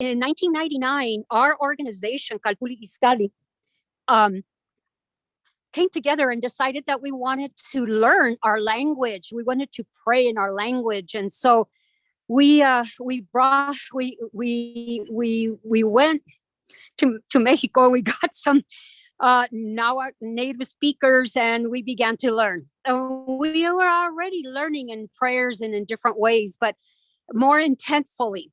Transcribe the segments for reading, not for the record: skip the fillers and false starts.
in 1999, our organization, Calpuli Iskali, came together and decided that we wanted to learn our language. We wanted to pray in our language, and so we went to Mexico. We got some now native speakers, and we began to learn. We were already learning in prayers and in different ways, but more intentfully.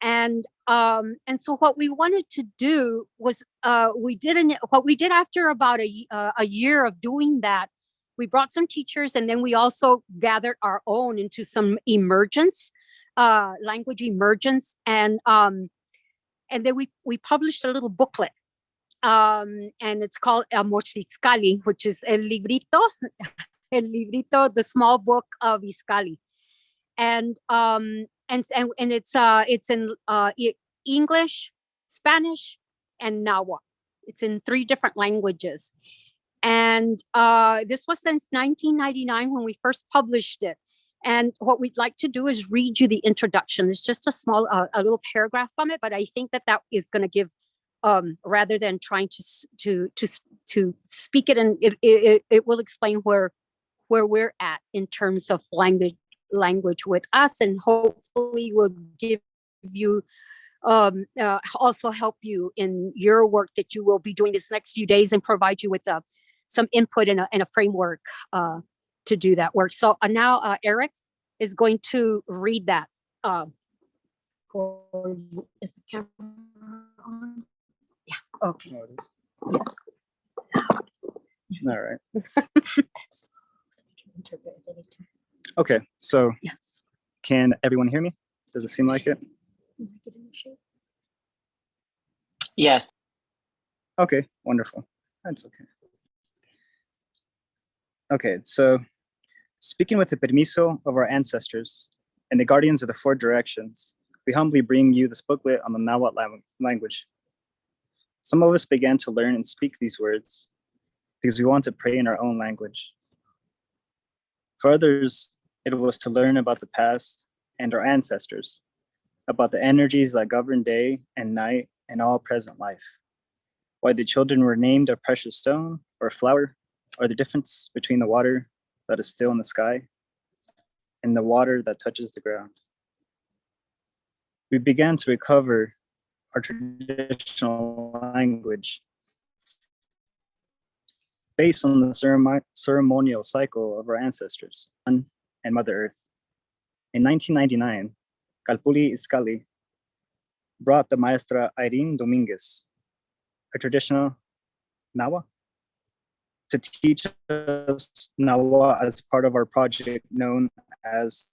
And so what we wanted to do was what we did after about a year of doing that. We brought some teachers, and then we also gathered our own into some emergence, language emergence, and then we published a little booklet, and it's called Mochi Iskali, which is el librito, the small book of Iskali, and it's in English, Spanish, and Nahuatl. It's in 3 different languages, and this was since 1999 when we first published it. And what we'd like to do is read you the introduction. It's just a small, a little paragraph from it, but I think that is going to give, rather than trying to speak it, and it will explain where we're at in terms of language with us, and hopefully will give you, also help you in your work that you will be doing this next few days, and provide you with some input and a framework to do that work. So now Eric is going to read that. Is the camera on? Yeah. Okay. Oh, it is. Yes. All right. Okay, so yes. Can everyone hear me? Does it seem like it? Yes. Okay, wonderful. That's okay. Okay, so speaking with the permiso of our ancestors and the guardians of the 4 directions, we humbly bring you this booklet on the Nahuatl language. Some of us began to learn and speak these words because we want to pray in our own language. For others, it was to learn about the past and our ancestors, about the energies that govern day and night and all present life, why the children were named a precious stone or flower, or the difference between the water that is still in the sky and the water that touches the ground. We began to recover our traditional language based on the ceremonial cycle of our ancestors, Sun and Mother Earth. In 1999, Calpuli Iskali brought the Maestra Irene Dominguez, a traditional Nahuatl, to teach us Nahuatl as part of our project known as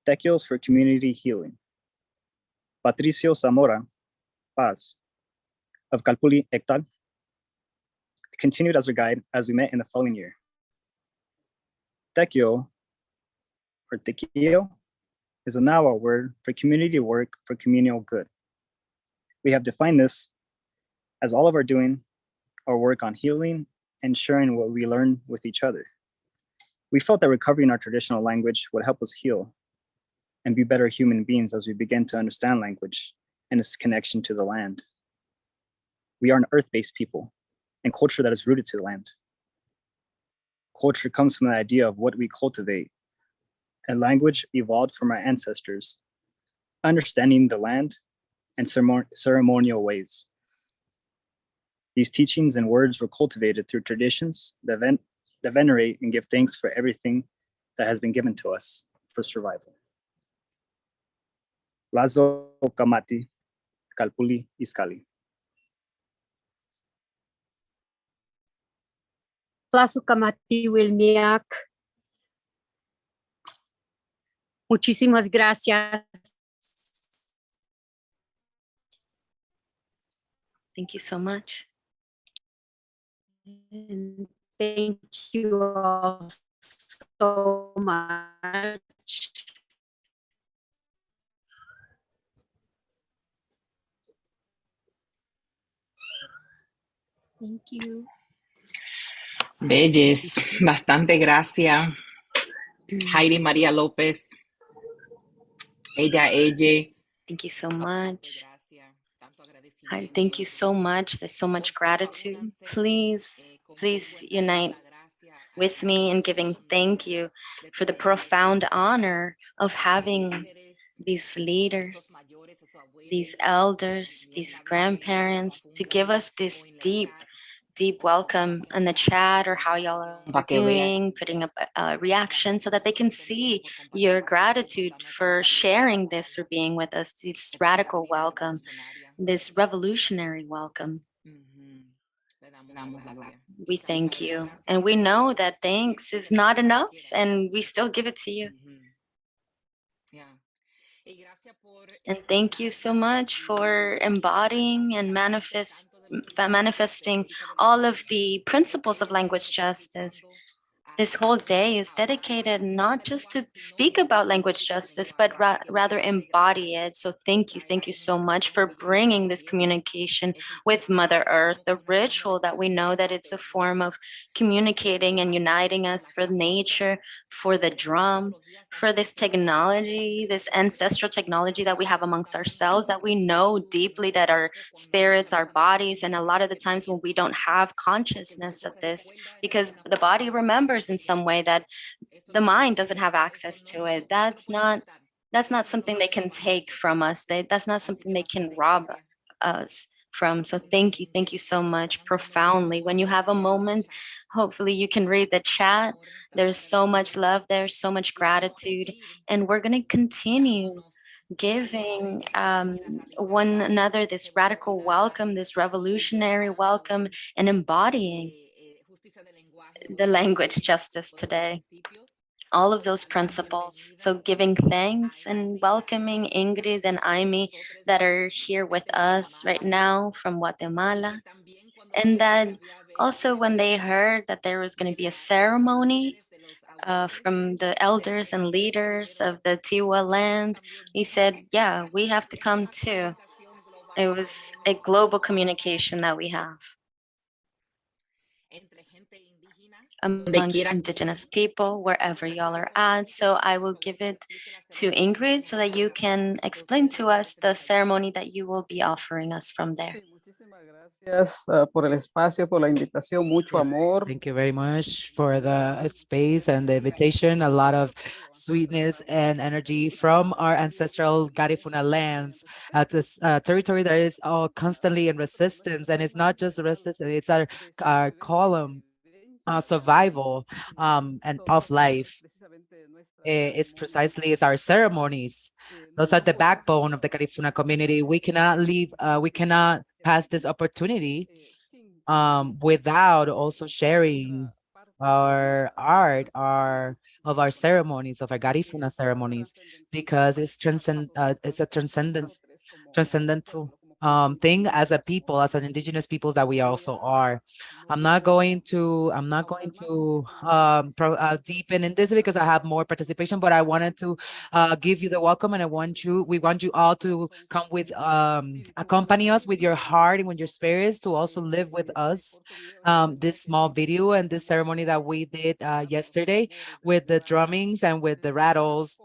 Tequios for Community Healing. Patricio Zamora Paz of Calpuli Ectal continued as our guide as we met in the following year. Tequio, or tequio, is a Nahuatl word for community work for communal good. We have defined this as all of our doing our work on healing and sharing what we learn with each other. We felt that recovering our traditional language would help us heal and be better human beings as we begin to understand language and its connection to the land. We are an earth-based people and culture that is rooted to the land. Culture comes from the idea of what we cultivate, and language evolved from our ancestors, understanding the land and ceremonial ways. These teachings and words were cultivated through traditions that venerate and give thanks for everything that has been given to us for survival. Lazo Kamati, Calpuli Iskali. Lazo Kamati Wilmiak. Muchísimas gracias. Thank you so much. And thank you all so much. Thank you. Belles, bastante gracias. Heidi María López. Ella. Thank you so much. Gracias. Heidi, thank you so much. There's so much gratitude. Please, please unite with me in giving thank you for the profound honor of having these leaders, these elders, these grandparents to give us this deep welcome in the chat, or how y'all are doing, putting up a reaction so that they can see your gratitude for sharing this, for being with us, this radical welcome, this revolutionary welcome. We thank you. And we know that thanks is not enough, and we still give it to you. And thank you so much for embodying and manifesting all of the principles of language justice. This whole day is dedicated not just to speak about language justice, but rather embody it. So thank you so much for bringing this communication with Mother Earth, the ritual that we know that it's a form of communicating and uniting us, for nature, for the drum, for this technology, this ancestral technology that we have amongst ourselves, that we know deeply that our spirits, our bodies, and a lot of the times when we don't have consciousness of this, because the body remembers in some way that the mind doesn't have access to it. That's not something they can take from us. That's not something they can rob us from. So thank you so much, profoundly. When you have a moment, hopefully you can read the chat. There's so much love there, so much gratitude, and we're going to continue giving one another this radical welcome, this revolutionary welcome, and embodying the language justice today. All of those principles. So giving thanks and welcoming Ingrid and Aime that are here with us right now from Guatemala. And that also when they heard that there was going to be a ceremony from the elders and leaders of the Tiwa land, he said, yeah, we have to come too. It was a global communication that we have amongst indigenous people, wherever y'all are at. So I will give it to Ingrid so that you can explain to us the ceremony that you will be offering us from there. Gracias por el espacio, por la invitación, mucho amor. Thank you very much for the space and the invitation. A lot of sweetness and energy from our ancestral Garifuna lands at this territory that is all constantly in resistance. And it's not just the resistance, it's our column survival and of life. It's our ceremonies. Those are the backbone of the Garifuna community. We cannot leave, we cannot pass this opportunity without also sharing our art, of our ceremonies, of our Garifuna ceremonies, because it's it's a transcendental thing as a people, as an indigenous peoples that we also are. I'm not going to deepen in this because I have more participation, but I wanted to give you the welcome, and we want you all to come with accompany us with your heart and with your spirits to also live with us this small video and this ceremony that we did yesterday with the drummings and with the rattles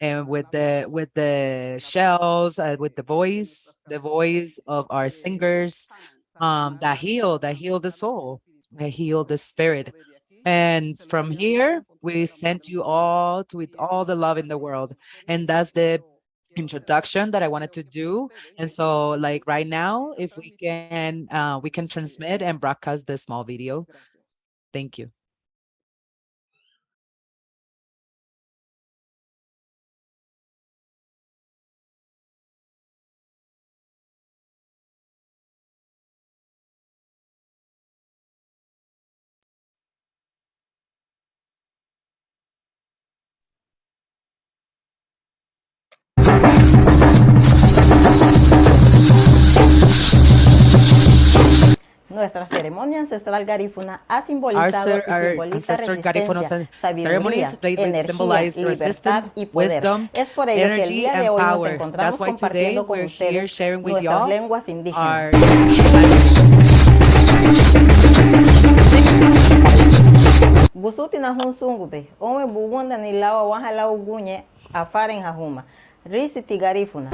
and with the shells, with the voice of our singers that heal the soul, that heal the spirit. And from here we send you all with all the love in the world. And that's the introduction that I wanted to do. And so like right now, if we can transmit and broadcast the small video. Thank you. Nuestra ceremonia ancestral Garifuna ha simbolizado y simboliza resistencia, sabiduría, energía, libertad y poder. Es por ello que el día de hoy nos encontramos compartiendo con ustedes nuestras lenguas indígenas. Busuti na hun sungube, ome bubunda ni lawa wahala ugunye afaren hahuma. Risiti Garifuna.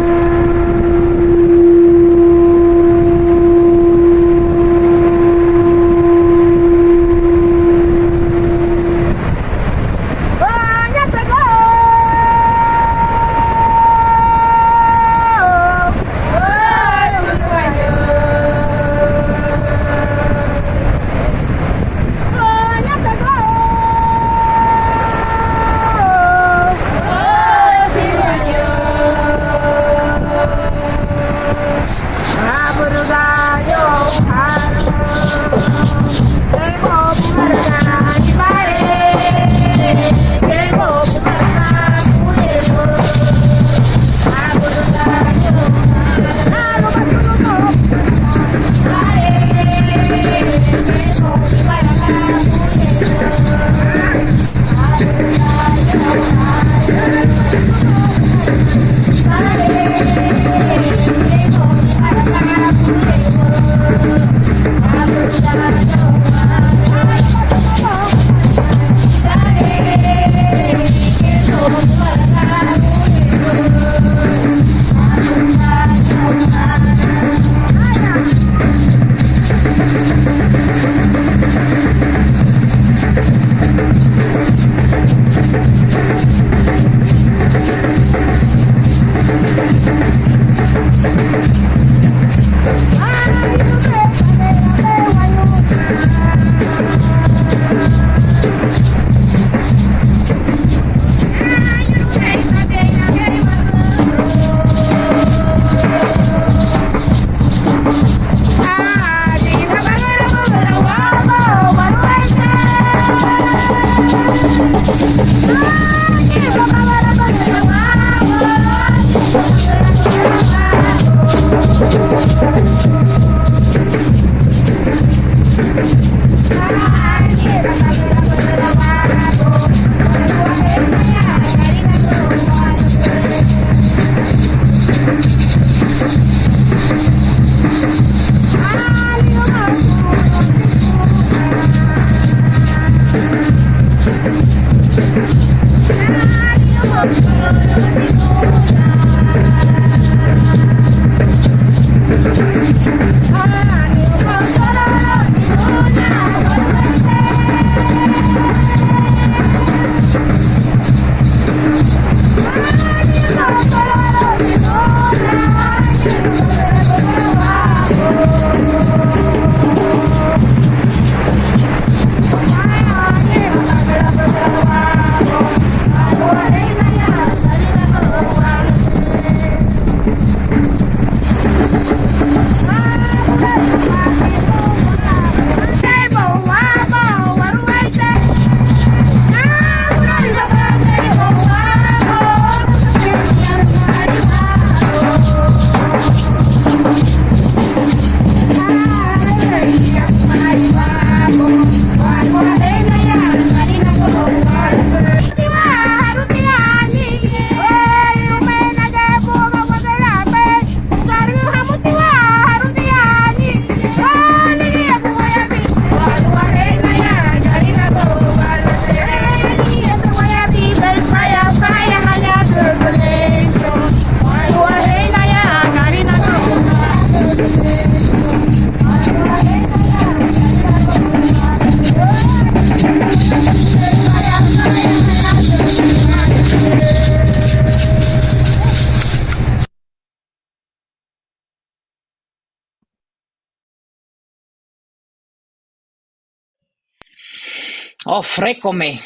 Oh, frécome.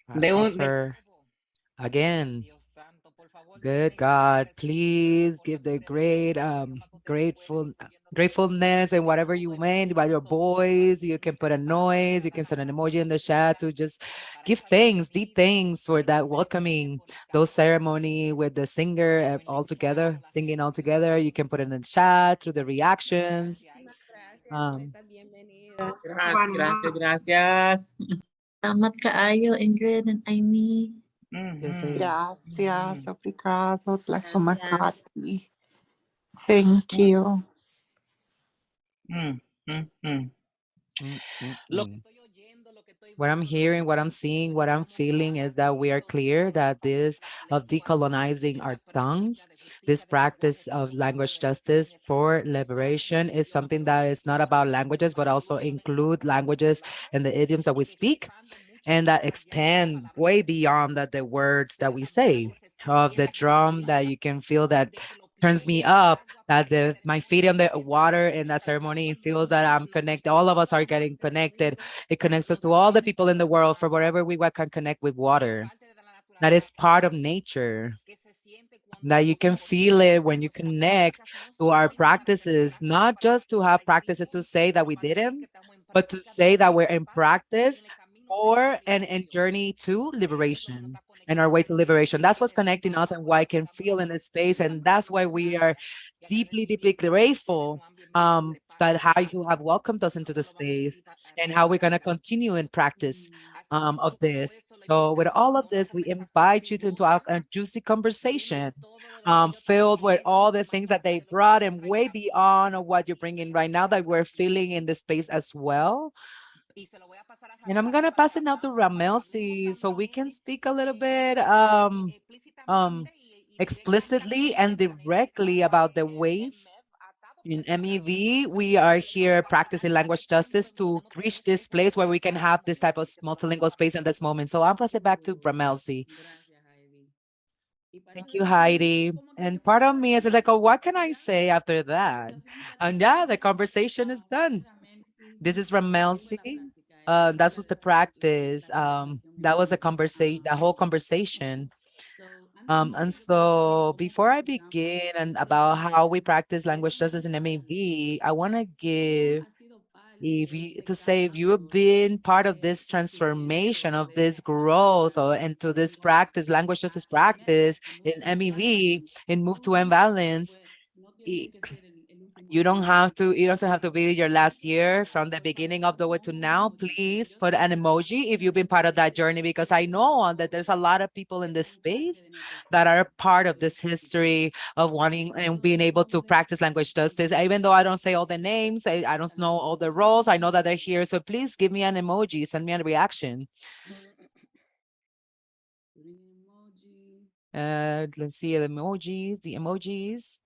Offer again. Good God, please give the gratefulness and whatever you meant by your voice. You can put a noise, you can send an emoji in the chat to just give thanks, deep thanks for that welcoming those ceremony with the singer all together, singing all together. You can put it in the chat through the reactions. Gracias. Salamat kaayo, Ingrid and Aime. Gracias, obrigado, Plazo Makati. Thank you. What I'm hearing, what I'm seeing, what I'm feeling is that we are clear that this of decolonizing our tongues, this practice of language justice for liberation is something that is not about languages, but also include languages and the idioms that we speak and that expand way beyond the words that we say. Of the drum that you can feel that turns me up, that my feet on the water in that ceremony feels that I'm connected. All of us are getting connected. It connects us to all the people in the world for whatever we can connect with water. That is part of nature. That you can feel it when you connect to our practices, not just to have practices to say that we did them, but to say that we're in practice for and journey to liberation and our way to liberation. That's what's connecting us and why I can feel in this space. And that's why we are deeply, deeply grateful that how you have welcomed us into the space and how we're going to continue in practice of this. So with all of this, we invite you to into a juicy conversation filled with all the things that they brought and way beyond of what you're bringing right now that we're feeling in the space as well. And I'm gonna pass it now to Ramelcy so we can speak a little bit explicitly and directly about the ways in MEV we are here practicing language justice to reach this place where we can have this type of multilingual space in this moment. So I'll pass it back to Ramelcy. Thank you, Heidi. And part of me is like, oh, what can I say after that? And yeah, the conversation is done. This is Ramelcy. That was the practice. That was the conversation, the whole conversation. And so before I begin and about how we practice language justice in MAV, I want to give if you to say if you have been part of this transformation of this growth or into this practice, language justice practice in MEV, in Move to End Violence, you don't have to, it doesn't have to be your last year from the beginning of the way to now. Please put an emoji if you've been part of that journey, because I know that there's a lot of people in this space that are part of this history of wanting and being able to practice language justice. Even though I don't say all the names, I don't know all the roles, I know that they're here. So please give me an emoji, send me a reaction. Let's see the emojis.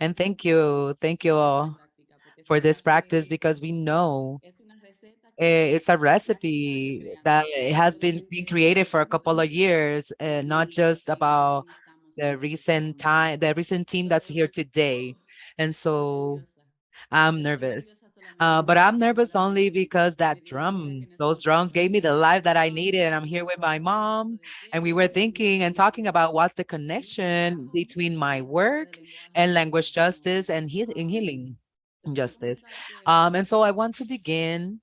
And thank you all for this practice, because we know it's a recipe that it has been created for a couple of years, not just about the recent team that's here today. And so I'm nervous. But I'm nervous only because those drums gave me the life that I needed. And I'm here with my mom, and we were thinking and talking about what's the connection between my work and language justice and healing justice. And so I want to begin.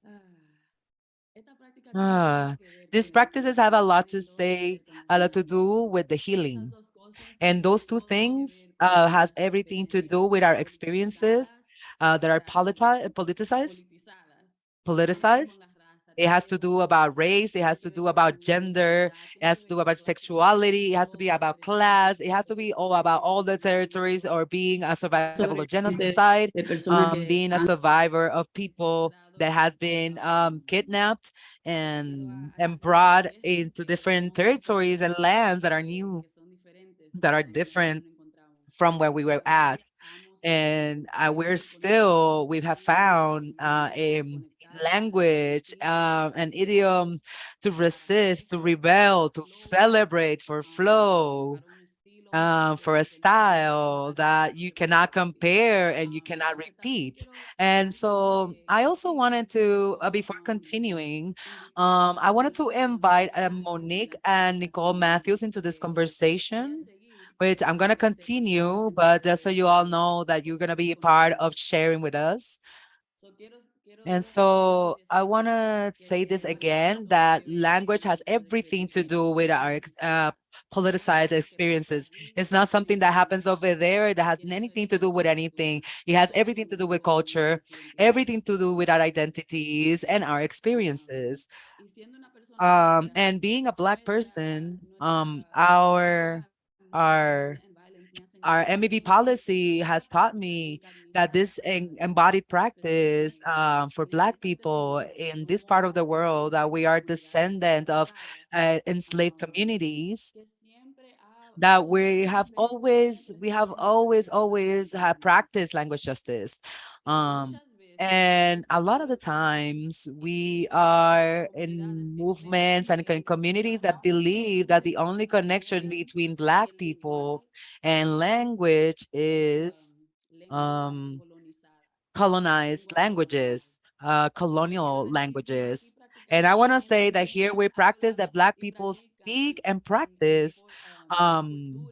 These practices have a lot to say, a lot to do with the healing. And those two things has everything to do with our experiences that are politicized. It has to do about race. It has to do about gender. It has to do about sexuality. It has to be about class. It has to be all about all the territories or being a survivor of genocide, being a survivor of people that has been kidnapped and brought into different territories and lands that are new, that are different from where we were at. And we have found a language, an idiom to resist, to rebel, to celebrate, for flow, for a style that you cannot compare and you cannot repeat. And so I also wanted to, before continuing, I wanted to invite Monique and Nicole Matthews into this conversation, which I'm going to continue, but just so you all know that you're going to be a part of sharing with us. And so I want to say this again, that language has everything to do with our politicized experiences. It's not something that happens over there that has anything to do with anything. It has everything to do with culture, everything to do with our identities and our experiences. And being a Black person, our our MEV policy has taught me that this embodied practice for Black people in this part of the world, that we are descendant of enslaved communities, that we have always have practiced language justice. And a lot of the times we are in movements and in communities that believe that the only connection between Black people and language is um, colonized languages, colonial languages. And I want to say that here we practice that Black people speak and practice um,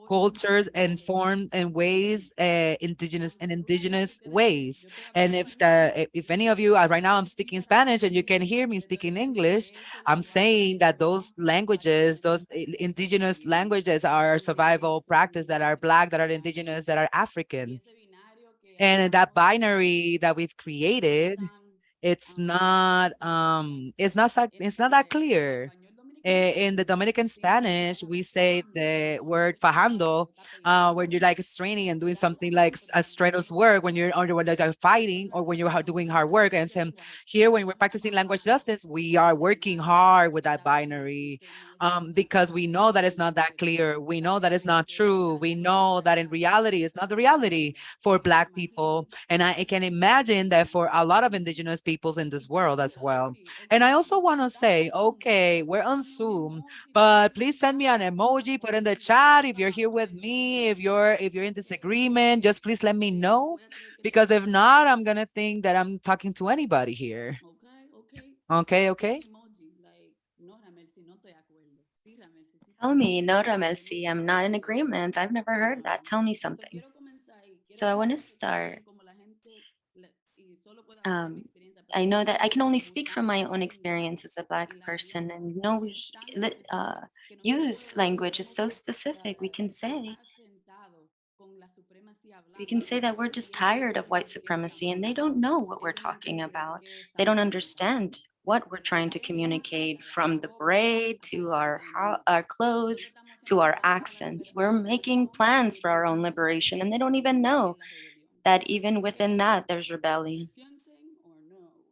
cultures and form and ways, indigenous ways. And if any of you right now, I'm speaking Spanish and you can hear me speaking English, I'm saying that those languages, those indigenous languages, are survival practice, that are Black, that are indigenous, that are African. And that binary that we've created, it's not that clear. In the Dominican Spanish, we say the word fajando, when you're like straining and doing something like a strenuous work, when you're or when you're fighting or when you're doing hard work. And so here, when we're practicing language justice, we are working hard with that binary, because we know that it's not that clear. We know that it's not true. We know that in reality, it's not the reality for Black people. And I can imagine that for a lot of indigenous peoples in this world as well. And I also want to say, okay, we're on Zoom, but please send me an emoji, put in the chat if you're here with me, if you're in disagreement, just please let me know. Because if not, I'm gonna think that I'm talking to anybody here. Okay, okay. Tell me, no, ramelcy, I'm not in agreement. I've never heard that. Tell me something. So I want to start. I know that I can only speak from my own experience as a Black person, and we use language is so specific. We can say that we're just tired of white supremacy, and they don't know what we're talking about. They don't understand what we're trying to communicate, from the braid to our clothes to our accents. We're making plans for our own liberation, and they don't even know that even within that there's rebellion.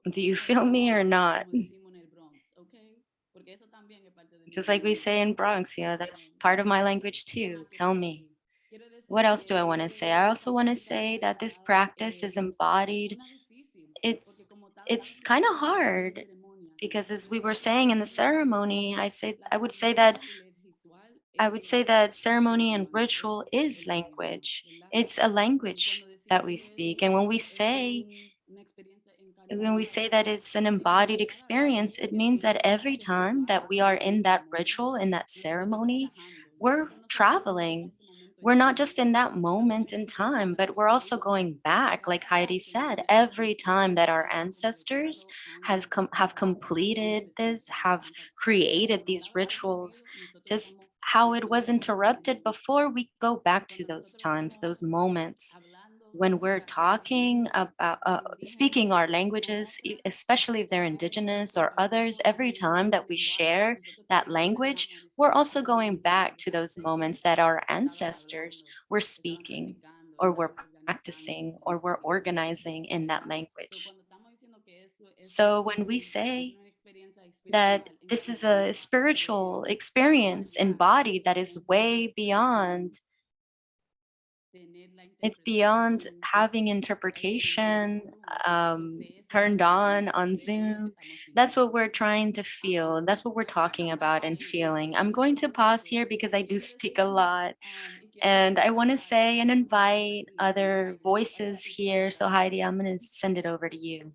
Do you feel me or not? Just like we say in Bronx, that's part of my language too. Tell me. What else do I want to say? I also want to say that this practice is embodied. It's kind of hard because, as we were saying in the ceremony, I would say that ceremony and ritual is language. It's a language that we speak. And when we say that it's an embodied experience, it means that every time that we are in that ritual, in that ceremony, we're traveling. We're not just in that moment in time, but we're also going back, like Heidi said, every time that our ancestors have completed this, have created these rituals, just how it was interrupted before, we go back to those times, those moments when we're talking about speaking our languages, especially if they're indigenous or others. Every time that we share that language, we're also going back to those moments that our ancestors were speaking or were practicing or were organizing in that language. So when we say that this is a spiritual experience embodied that is way beyond, it's beyond having interpretation turned on Zoom. That's what we're trying to feel. That's what we're talking about and feeling. I'm going to pause here because I do speak a lot. And I want to say and invite other voices here. So Heidi, I'm going to send it over to you.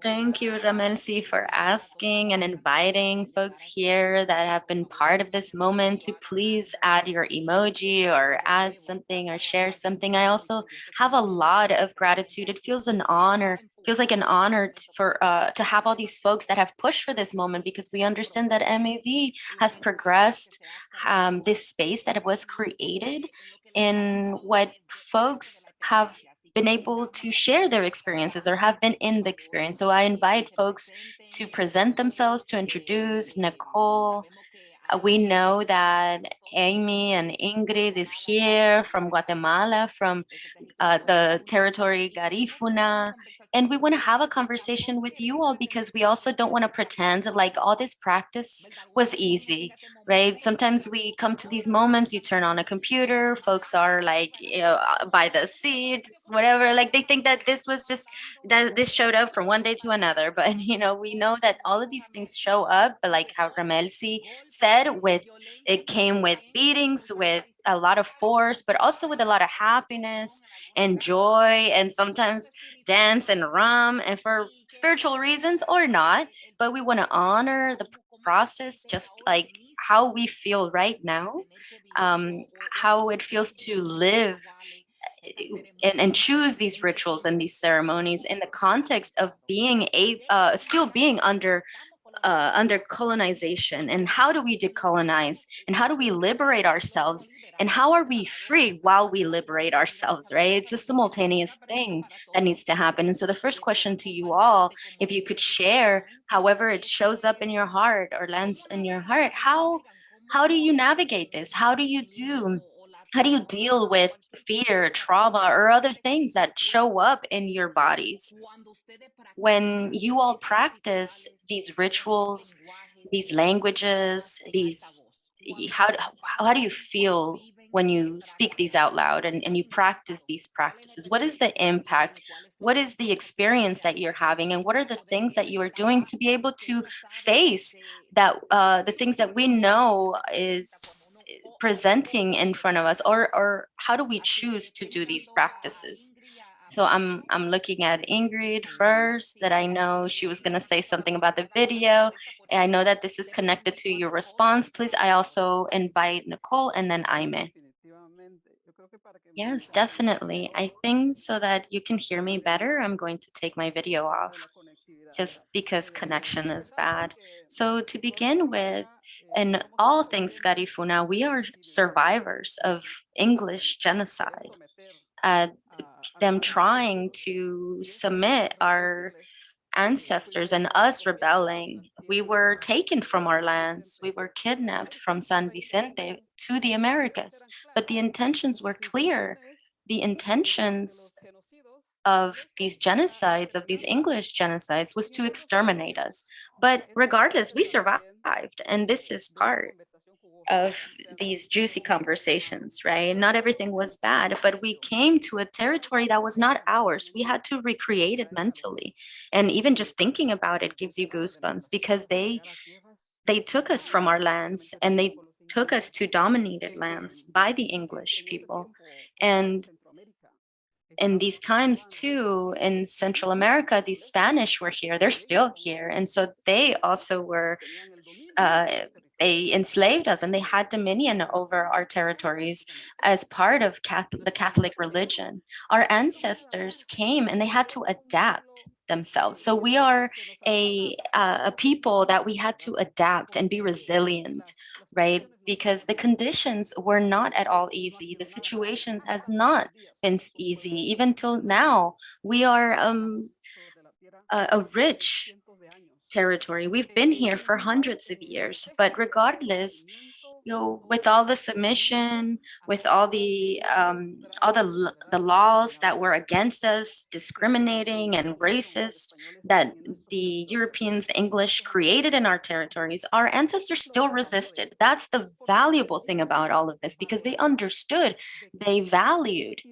Thank you, Ramelcy, for asking and inviting folks here that have been part of this moment to please add your emoji or add something or share something. I also have a lot of gratitude. It feels like an honor to have all these folks that have pushed for this moment, because we understand that MAV has progressed this space that it was created in what folks have been able to share their experiences or have been in the experience. So I invite folks to present themselves, to introduce Nicole. We know that Aime and Ingrid is here from Guatemala, from the territory Garifuna. And we want to have a conversation with you all, because we also don't want to pretend like all this practice was easy, right? Sometimes we come to these moments, you turn on a computer, folks are like, by the seat, whatever. Like they think that this showed up from one day to another. But, we know that all of these things show up, but like how Ramelcy said, it came with beatings, with a lot of force, but also with a lot of happiness and joy, and sometimes dance and rum, and for spiritual reasons or not. But we want to honor the process, just like how we feel right now, how it feels to live and choose these rituals and these ceremonies in the context of still being under under colonization, and how do we decolonize, and how do we liberate ourselves, and how are we free while we liberate ourselves, right? It's a simultaneous thing that needs to happen. And so the first question to you all, if you could share however it shows up in your heart or lands in your heart, how do you navigate this? How do you deal with fear, trauma, or other things that show up in your bodies? When you all practice these rituals, these languages, how do you feel when you speak these out loud and you practice these practices? What is the impact? What is the experience that you're having? And what are the things that you are doing to be able to face that the things that we know is presenting in front of us, or how do we choose to do these practices? So I'm looking at Ingrid first, that I know she was going to say something about the video. And I know that this is connected to your response. Please, I also invite Nicole and then Aime. Yes, definitely. I think so that you can hear me better, I'm going to take my video off just because connection is bad. So to begin with, in all things Garifuna, we are survivors of English genocide. Them trying to submit our ancestors and us rebelling. We were taken from our lands. We were kidnapped from San Vicente to the Americas. But the intentions were clear. The intentions of these genocides, of these English genocides, was to exterminate us. But regardless, we survived. And this is part of these juicy conversations, right? Not everything was bad, but we came to a territory that was not ours. We had to recreate it mentally. And even just thinking about it gives you goosebumps, because they took us from our lands and they took us to dominated lands by the English people. And in these times too, in Central America, the Spanish were here. They're still here. And so they also were they enslaved us, and they had dominion over our territories as part of the Catholic religion. Our ancestors came and they had to adapt themselves. So we are a people that we had to adapt and be resilient, right? Because the conditions were not at all easy. The situations has not been easy. Even till now, we are a rich territory. We've been here for hundreds of years, but regardless, with all the submission, with all the laws that were against us, discriminating and racist, that the Europeans, the English created in our territories, our ancestors still resisted. That's the valuable thing about all of this, because they understood, they valued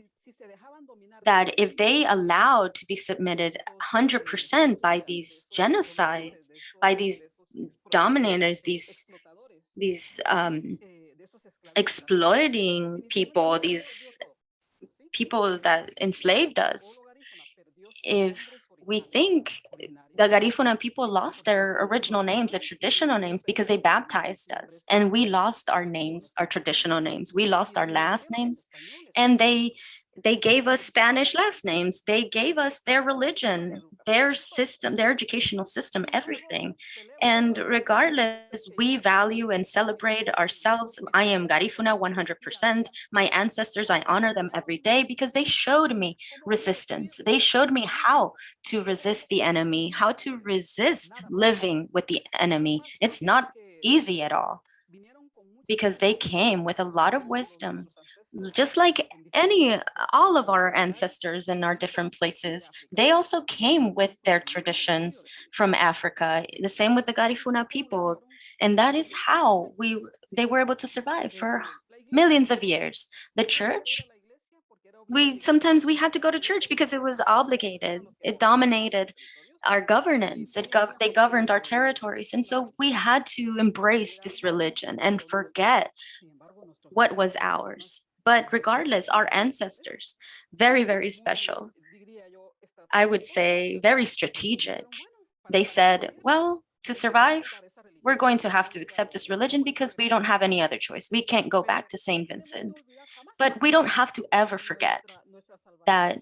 that if they allowed to be submitted 100% by these genocides, by these dominators, these exploiting people, these people that enslaved us, if we think the Garifuna people lost their original names, their traditional names, because they baptized us, and we lost our names, our traditional names. We lost our last names, and they gave us Spanish last names. They gave us their religion, their system, their educational system, everything. And regardless, we value and celebrate ourselves. I am Garifuna 100%. My ancestors, I honor them every day, because they showed me resistance. They showed me how to resist the enemy, how to resist living with the enemy. It's not easy at all, because they came with a lot of wisdom, just like all of our ancestors in our different places. They also came with their traditions from Africa, the same with the Garifuna people. And that is how they were able to survive for millions of years. The church, sometimes we had to go to church because it was obligated. It dominated our governance. They governed our territories. And so we had to embrace this religion and forget what was ours. But regardless, our ancestors, very, very special. I would say very strategic. They said, well, to survive, we're going to have to accept this religion because we don't have any other choice. We can't go back to St. Vincent. But we don't have to ever forget that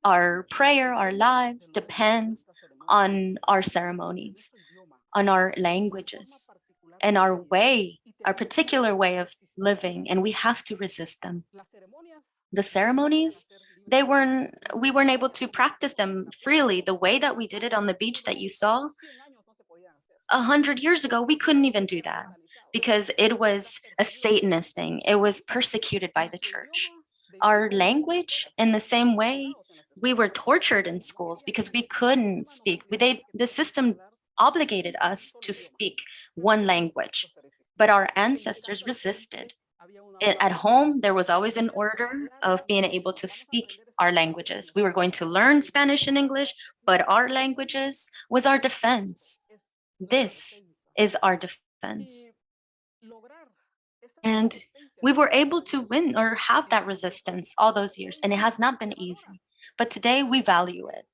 our prayer, our lives depends on our ceremonies, on our languages and our particular way of living, and we have to resist them. The ceremonies, we weren't able to practice them freely. The way that we did it on the beach that you saw, 100 years ago, we couldn't even do that because it was a Satanist thing. It was persecuted by the church. Our language, in the same way, we were tortured in schools because we couldn't speak. The system obligated us to speak one language, but our ancestors resisted. At home, there was always an order of being able to speak our languages. We were going to learn Spanish and English, but our languages was our defense. This is our defense. And we were able to win or have that resistance all those years, and it has not been easy. But today we value it.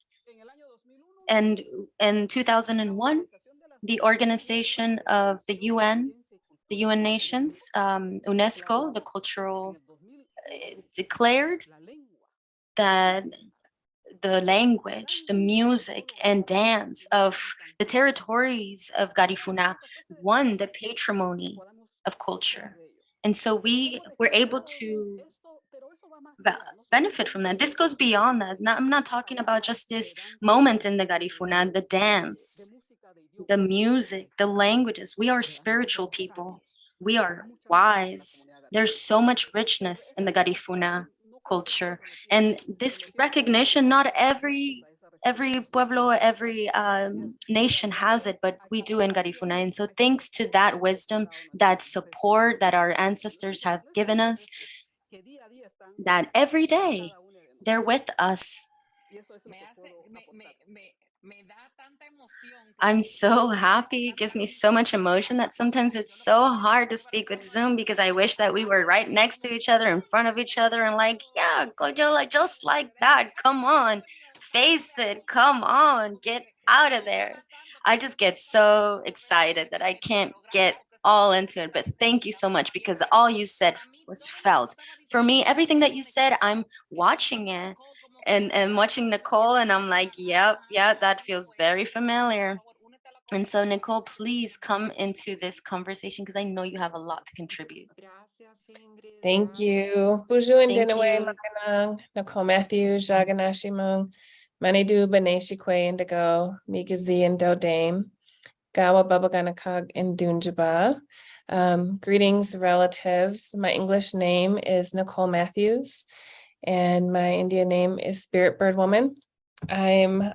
And in 2001, the organization of the UN nations, UNESCO, the cultural, declared that the language, the music, and dance of the territories of Garifuna won the patrimony of culture. And so we were able to benefit from that. This goes beyond that. I'm not talking about just this moment in the Garifuna, the dance, the music, the languages. We are spiritual people. We are wise. There's so much richness in the Garifuna culture. And this recognition, not every pueblo, every nation has it, but we do in Garifuna. And so thanks to that wisdom, that support that our ancestors have given us, that every day they're with us. I'm so happy. It gives me so much emotion that sometimes it's so hard to speak with Zoom because I wish that we were right next to each other, in front of each other, and like, yeah, like just like that. Come on, face it. Come on, get out of there. I just get so excited that I can't get all into it. But thank you so much because all you said was felt. For me, everything that you said, I'm watching it. And watching Nicole, and I'm like, yep, that feels very familiar. And so, Nicole, please come into this conversation because I know you have a lot to contribute. Thank you. Buju and Thank Dinaway, you. Maganang, Nicole Matthews, Jaganashimung, Manidu, Baneshikwe, Indigo, Migazi, and Dodame, Gawa Babaganakag, and Dunjaba. Greetings, relatives. My English name is Nicole Matthews, and my Indian name is Spirit Bird Woman. I'm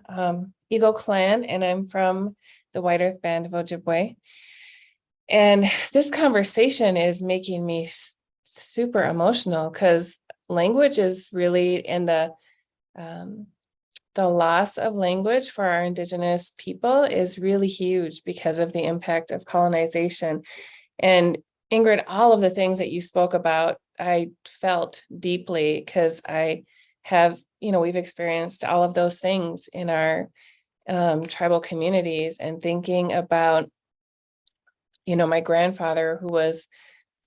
Eagle Clan, and I'm from the White Earth Band of Ojibwe. And this conversation is making me super emotional because language is really, and the loss of language for our Indigenous people is really huge because of the impact of colonization. And Ingrid, all of the things that you spoke about, I felt deeply because I have, we've experienced all of those things in our tribal communities, and thinking about, my grandfather who was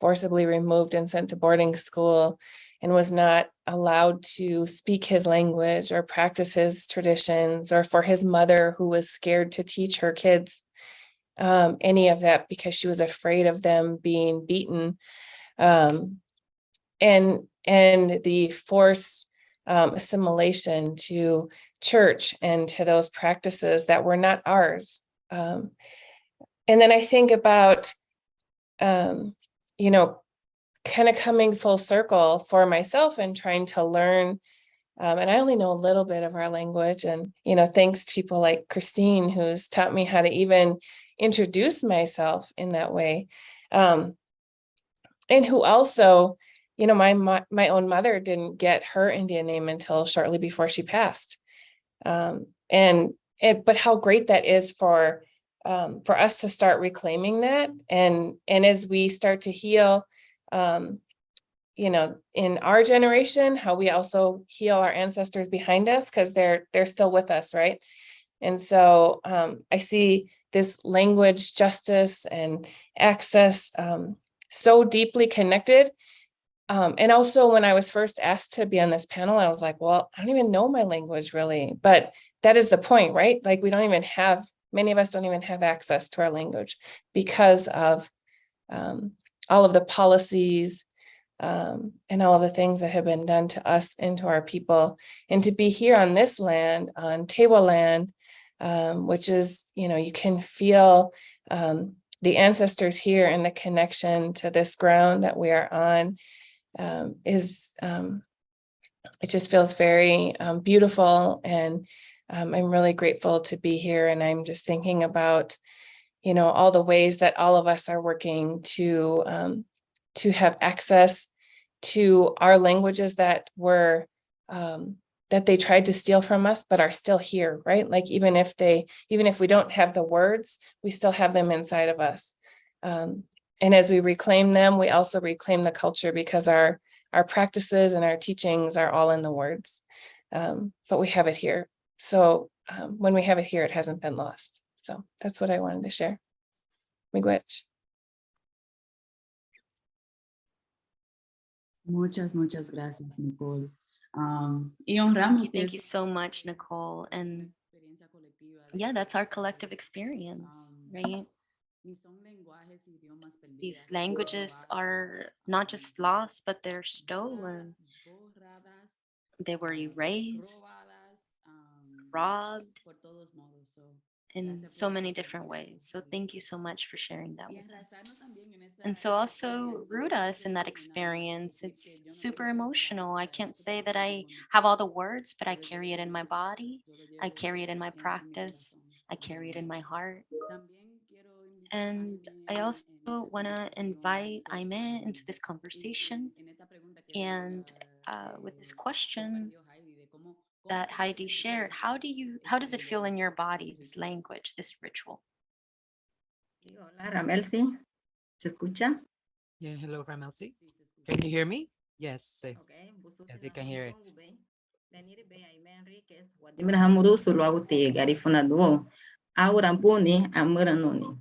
forcibly removed and sent to boarding school and was not allowed to speak his language or practice his traditions, or for his mother who was scared to teach her kids any of that because she was afraid of them being beaten, and the forced assimilation to church and to those practices that were not ours. And then I think about, kind of coming full circle for myself and trying to learn. And I only know a little bit of our language, and, thanks to people like Christine, who's taught me how to even introduce myself in that way. And who also, my own mother didn't get her Indian name until shortly before she passed. But how great that is for us to start reclaiming that. And as we start to heal, in our generation, how we also heal our ancestors behind us, because they're still with us, right? And so I see this language justice and access so deeply connected. And also, when I was first asked to be on this panel, I was like, well, I don't even know my language really, but that is the point, right? Like, we don't even have many of us don't even have access to our language because of all of the policies and all of the things that have been done to us and to our people. And to be here on this land, on table land, which is, you can feel the ancestors here and the connection to this ground that we are on it just feels very beautiful. And I'm really grateful to be here. And I'm just thinking about, all the ways that all of us are working to have access to our languages that were that they tried to steal from us, but are still here, right? Like even if we don't have the words, we still have them inside of us. And as we reclaim them, we also reclaim the culture, because our practices and our teachings are all in the words, but we have it here. So when we have it here, it hasn't been lost. So that's what I wanted to share. Miigwech. Muchas gracias, Nicole. Y honramos Thank you so much, Nicole. And yeah, that's our collective experience, right? These languages are not just lost, but they're stolen. They were erased, robbed in so many different ways. So thank you so much for sharing that with us. And so also root us in that experience. It's super emotional. I can't say that I have all the words, but I carry it in my body. I carry it in my practice. I carry it in my heart. And I also want to invite Aime into this conversation. And with this question that Heidi shared, how does it feel in your body, this language, this ritual? Hola, ramelcy. ¿Se escucha? Yeah, hello, ramelcy. Can you hear me? Yes, yes, yes, you can hear it. Enriquez, Hamurusu lo aguti garifunado. Ahora puni amuranoni.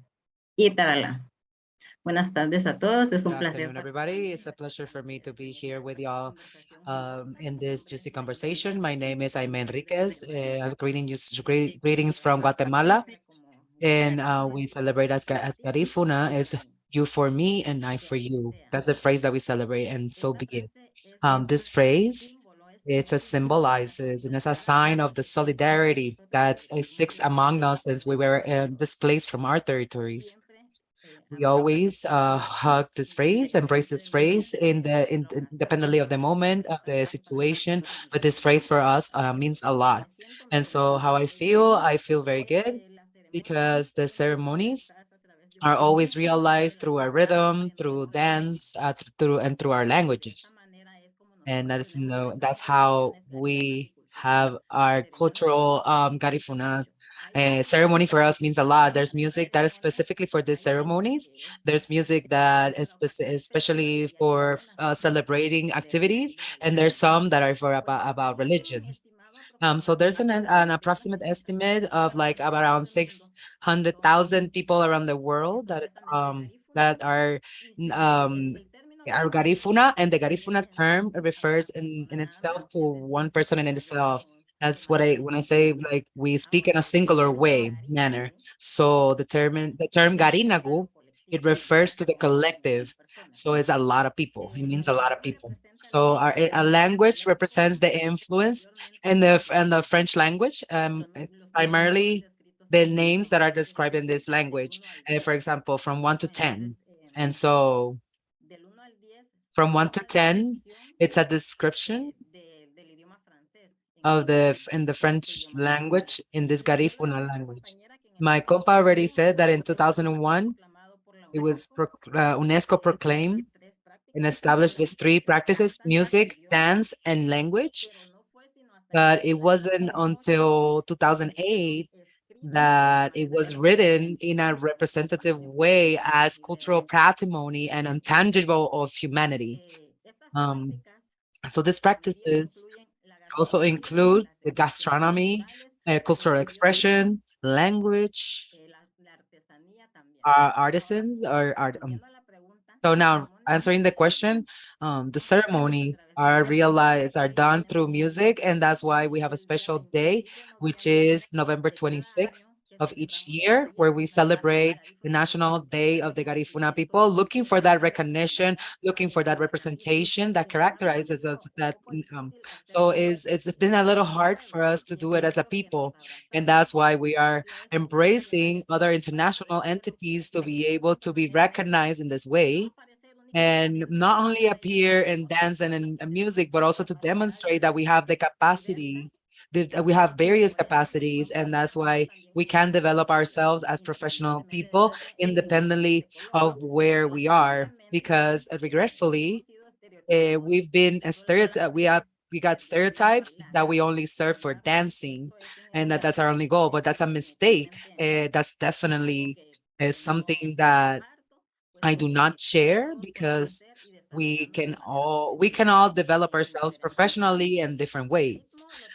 Itarala. Buenas tardes a todos. Es un Good placer. afternoon, everybody. It's a pleasure for me to be here with y'all in this juicy conversation. My name is Aime Enriquez. Greetings from Guatemala. And we celebrate as Garifuna. It's you for me and I for you. That's the phrase that we celebrate, and so be it. This phrase, it's a symbolizes and it's a sign of the solidarity that exists among us as we were displaced from our territories. We always hug this phrase, embrace this phrase independently of the moment, of the situation. But this phrase for us means a lot. And so how I feel very good, because the ceremonies are always realized through our rhythm, through dance, through our languages. And that's how we have our cultural Garifuna ceremony. For us means a lot. There's music that is specifically for these ceremonies. There's music that is especially for celebrating activities, and there's some that are for about religion. So there's an approximate estimate of like around 600,000 people around the world that are Garifuna, and the Garifuna term refers in itself to one person in itself. That's what when I say like we speak in a singular manner. So the term Garinagu, it refers to the collective. So it's a lot of people. It means a lot of people. So our language represents the influence and the French language. It's primarily the names that are described in this language. For example, from 1 to 10. And so from 1 to 10, it's a description of in the French language, in this Garifuna language. My compa already said that in 2001, it was UNESCO proclaimed and established these three practices: music, dance, and language. But it wasn't until 2008 that it was written in a representative way as cultural patrimony and intangible of humanity. So these practices also include the gastronomy, cultural expression, language, artisans, or art. So now answering the question, the ceremonies are done through music, and that's why we have a special day, which is November 26th, of each year, where we celebrate the National Day of the Garifuna people, looking for that recognition, looking for that representation that characterizes us. So it's been a little hard for us to do it as a people, and that's why we are embracing other international entities to be able to be recognized in this way, and not only appear in dance and in music, but also to demonstrate that we have the capacity, that we have various capacities, and that's why we can develop ourselves as professional people independently of where we are. Because regretfully, we've been a stereotype. We got stereotypes that we only serve for dancing, and that's our only goal. But that's a mistake. That's definitely something that I do not share, because we can all develop ourselves professionally in different ways.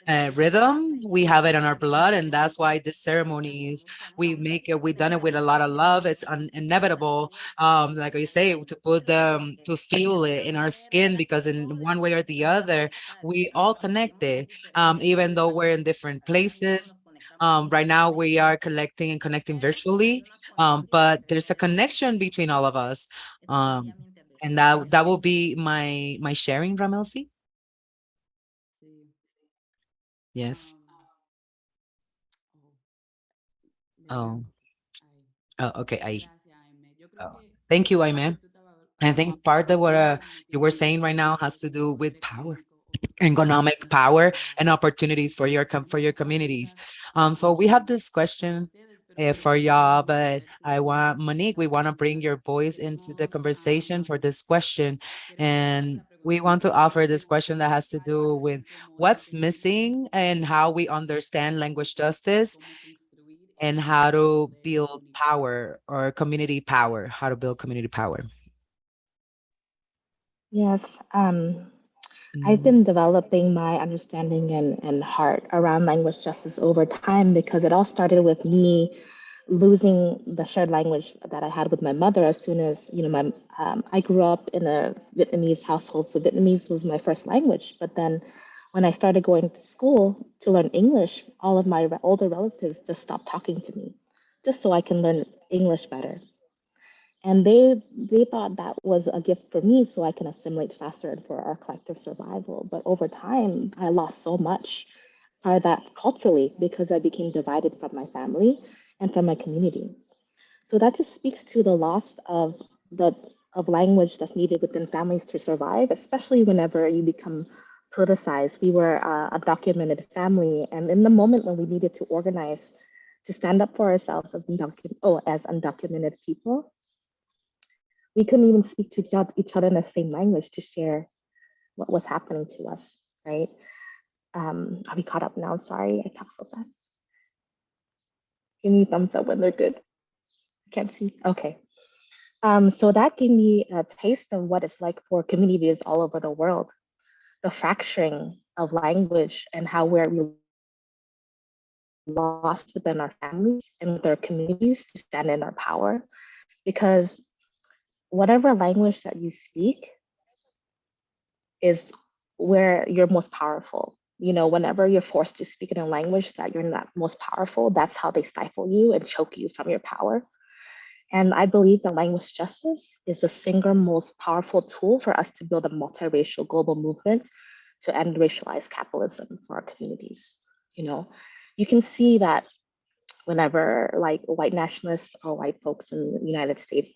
Rhythm, we have it in our blood, and that's why the ceremonies we make it. We've done it with a lot of love. It's inevitable, like I say, to put them to feel it in our skin, because in one way or the other, we all connected, even though we're in different places. Right now, we are collecting and connecting virtually, but there's a connection between all of us. Um, and that will be my sharing, Ramelcy. Yes. Oh, okay. Thank you, Aime. I think part of what you were saying right now has to do with power, economic power, and opportunities for for your communities. So we have this question for y'all, but I want Monique. We want to bring your voice into the conversation for this question, and we want to offer this question that has to do with what's missing and how we understand language justice, and how to build power or community power. How to build community power. Yes, I've been developing my understanding and heart around language justice over time because it all started with me losing the shared language that I had with my mother as soon as, I grew up in a Vietnamese household, so Vietnamese was my first language. But then when I started going to school to learn English, all of my older relatives just stopped talking to me just so I can learn English better. And they thought that was a gift for me so I can assimilate faster and for our collective survival. But over time, I lost so much part of that culturally because I became divided from my family and from my community. So that just speaks to the loss the of language that's needed within families to survive, especially whenever you become politicized. We were a documented family, and in the moment when we needed to organize to stand up for ourselves as undocumented people, we couldn't even speak to each other in the same language to share what was happening to us, right? Are we caught up now? Sorry, I talk so fast. Give me thumbs up when they're good. Can't see. Okay. So that gave me a taste of what it's like for communities all over the world, the fracturing of language and how we lost within our families and with our communities to stand in our power. Because whatever language that you speak is where you're most powerful. Whenever you're forced to speak in a language that you're not most powerful, that's how they stifle you and choke you from your power. And I believe that language justice is the single most powerful tool for us to build a multiracial global movement to end racialized capitalism for our communities. You can see that whenever like white nationalists or white folks in the United States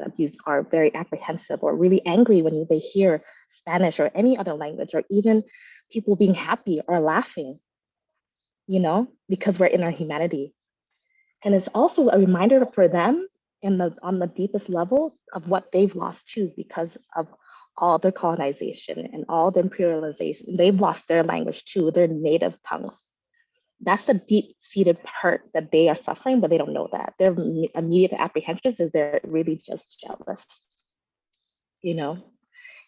are very apprehensive or really angry when they hear Spanish or any other language, or even people being happy or laughing, because we're in our humanity. And it's also a reminder for them on the deepest level of what they've lost too, because of all their colonization and all the imperialization. They've lost their language too, their native tongues. That's the deep-seated hurt that they are suffering, but they don't know that. Their immediate apprehensions is they're really just jealous,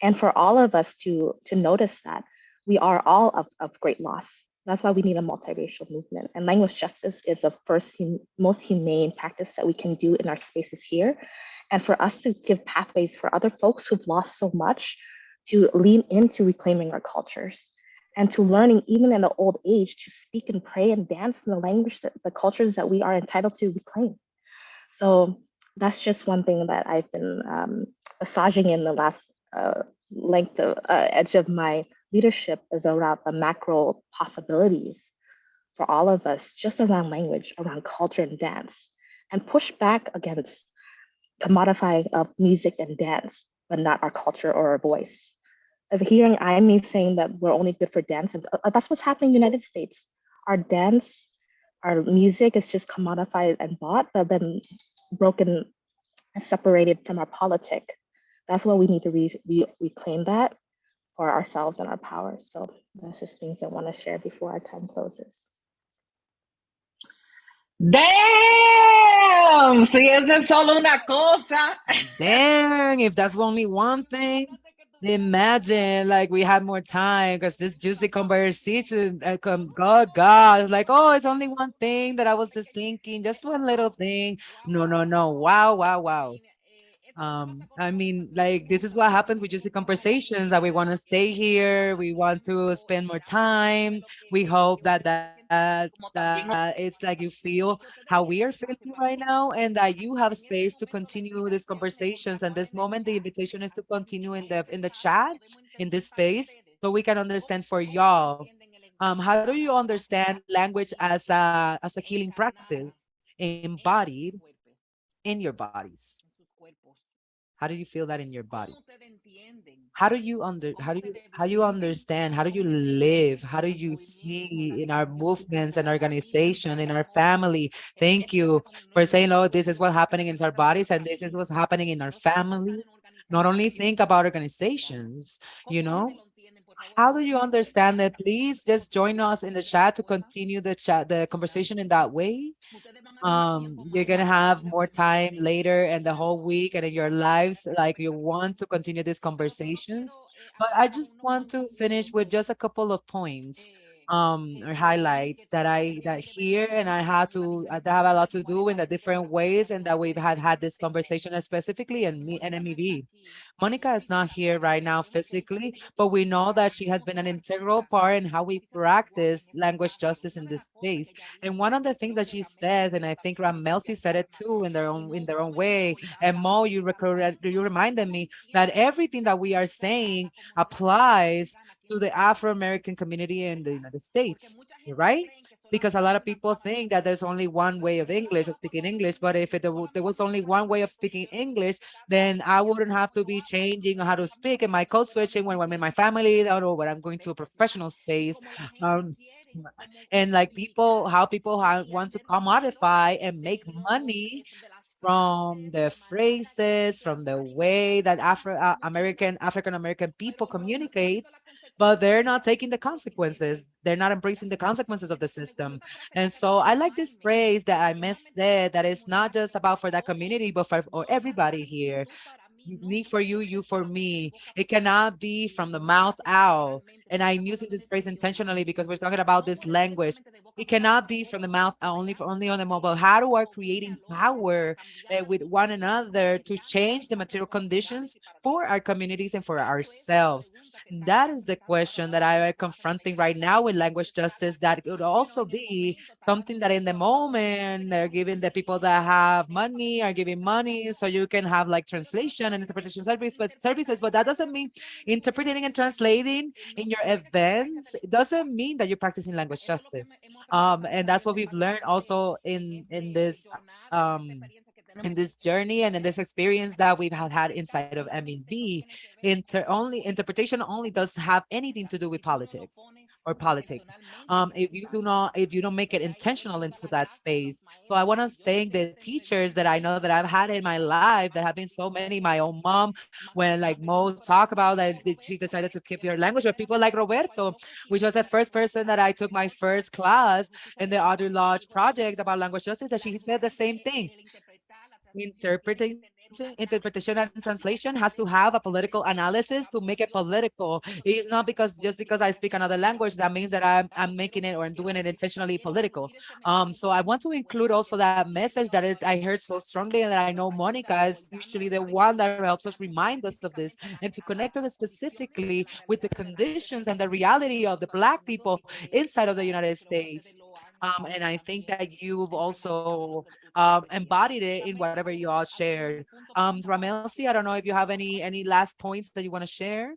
And for all of us to notice that we are all of great loss. That's why we need a multiracial movement. And language justice is the first, most humane practice that we can do in our spaces here. And for us to give pathways for other folks who've lost so much to lean into reclaiming our cultures and to learning, even in an old age, to speak and pray and dance in the language, that the cultures that we are entitled to reclaim. So that's just one thing that I've been massaging in the last length of edge of my leadership, is around the macro possibilities for all of us, just around language, around culture and dance, and push back against commodifying of music and dance, but not our culture or our voice. Of hearing Aime saying that we're only good for dance, and that's what's happening in the United States. Our dance, our music is just commodified and bought, but then broken and separated from our politic. That's why we need to reclaim that for ourselves and our power. So that's just things I want to share before our time closes. Damn, si eso es solo una cosa. Dang, if that's only one thing, imagine like we had more time, because this juicy conversation, God, like, oh, it's only one thing that I was just thinking, just one little thing. No. Wow. I mean, like, this is what happens with juicy conversations, that we want to stay here, we want to spend more time. We hope that it's like you feel how we are feeling right now, and that you have space to continue these conversations. And this moment, the invitation is to continue in the chat, in this space, so we can understand for y'all. How do you understand language as a healing practice embodied in your bodies? How do you feel that in your body? How you understand? How do you live? How do you see in our movements and organization, in our family? Thank you for saying, oh, this is what's happening in our bodies, and this is what's happening in our family. Not only think about organizations, you know, how do you understand it? Please just join us in the chat to continue the conversation in that way. You're gonna have more time later in the whole week and in your lives, like you want to continue these conversations. But I just want to finish with just a couple of points, or highlights that here, and I had to that have a lot to do in the different ways and that we've had this conversation, specifically in me and MEV. Monica is not here right now physically, but we know that she has been an integral part in how we practice language justice in this space. And one of the things that she said, and I think Ramelcy said it too in their own way, and Mo, you reminded me that everything that we are saying applies to the Afro-American community in the United States, right? Because a lot of people think that there's only one way of English, of speaking English, but if there was only one way of speaking English, then I wouldn't have to be changing how to speak and my code switching when I'm in my family or when I'm going to a professional space. Um, and like how people want to commodify and make money from the phrases, from the way that African American people communicate, but they're not taking the consequences. They're not embracing the consequences of the system. And so I like this phrase that I said, that it's not just about for that community, but for everybody here. Me for you, you for me. It cannot be from the mouth out. And I'm using this phrase intentionally because we're talking about this language. It cannot be from the mouth out, only on the mobile. How do we creating power with one another to change the material conditions for our communities and for ourselves? That is the question that I am confronting right now with language justice. That could also be something that in the moment they're giving the people that have money are giving money so you can have like translation and interpretation services, but that doesn't mean interpreting and translating in your events. It doesn't mean that you're practicing language justice. And that's what we've learned also in this journey and in this experience that we've had inside of MEB. Interpretation only does have anything to do with politics or politics. If you don't make it intentional into that space. So I want to thank the teachers that I know that I've had in my life, that have been so many. My own mom, when like Mo talked about that she decided to keep your language, but people like Roberto, which was the first person that I took my first class in the Other Lodge project about language justice, that she said the same thing. interpretation and translation has to have a political analysis to make it political. It's not just because I speak another language that means that I'm making it or I'm doing it intentionally political. So I want to include also that message that is I heard so strongly, and that I know Monica is usually the one that helps us remind us of this, and to connect us specifically with the conditions and the reality of the Black people inside of the United States. And I think that you've also embodied it in whatever you all shared. Ramelcy, I don't know if you have any last points that you want to share.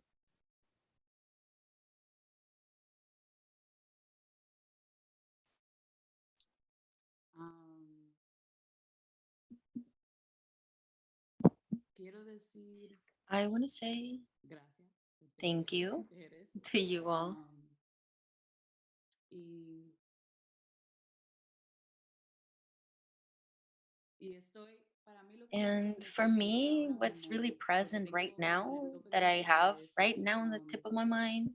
I want to say thank you to you all. And for me, what's really present right now that I have right now on the tip of my mind,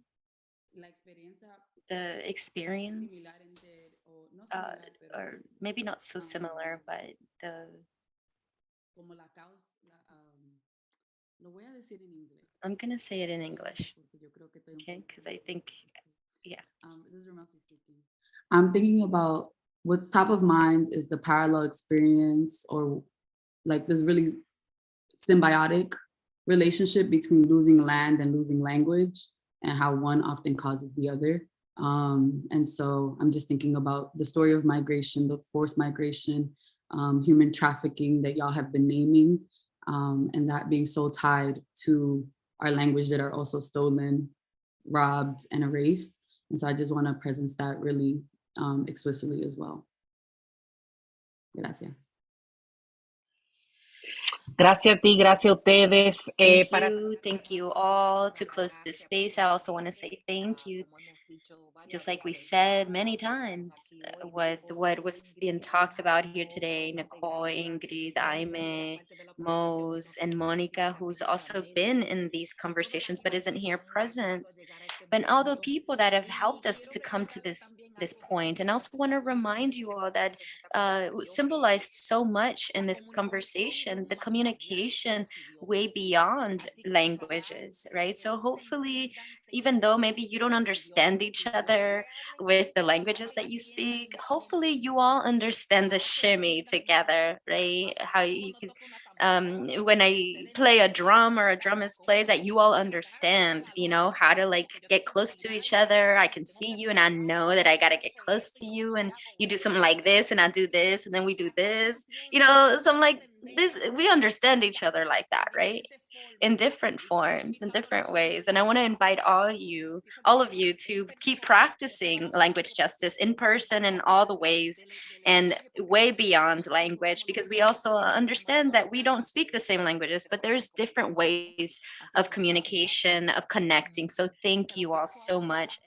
the experience, or maybe not so similar, but the I'm gonna say it in English, okay? Because I think, yeah. I'm thinking about what's top of mind is the parallel experience, or like this really symbiotic relationship between losing land and losing language, and how one often causes the other. And so I'm just thinking about the story of migration, the forced migration, human trafficking that y'all have been naming, and that being so tied to our language that are also stolen, robbed, and erased. And so I just want to presence that really explicitly as well. Gracias. Gracias a ti, gracias a ustedes. Thank you all. To close this space, I also want to say thank you. Just like we said many times, with what was being talked about here today, Nicole, Ingrid, Aime, Mose, and Monica, who's also been in these conversations but isn't here present. But all the people that have helped us to come to this point. And I also want to remind you all that symbolized so much in this conversation, the communication way beyond languages, right? So hopefully, even though maybe you don't understand each other with the languages that you speak, hopefully you all understand the shimmy together, right? How you can, when I play a drum or a drum is played, that you all understand, you know, how to like get close to each other. I can see you and I know that I got to get close to you, and you do something like this and I do this and then we do this, you know, so I'm like this, we understand each other like that, right? In different forms, in different ways. And I want to invite all of you to keep practicing language justice in person in all the ways and way beyond language, because we also understand that we don't speak the same languages, but there's different ways of communication, of connecting. So thank you all so much.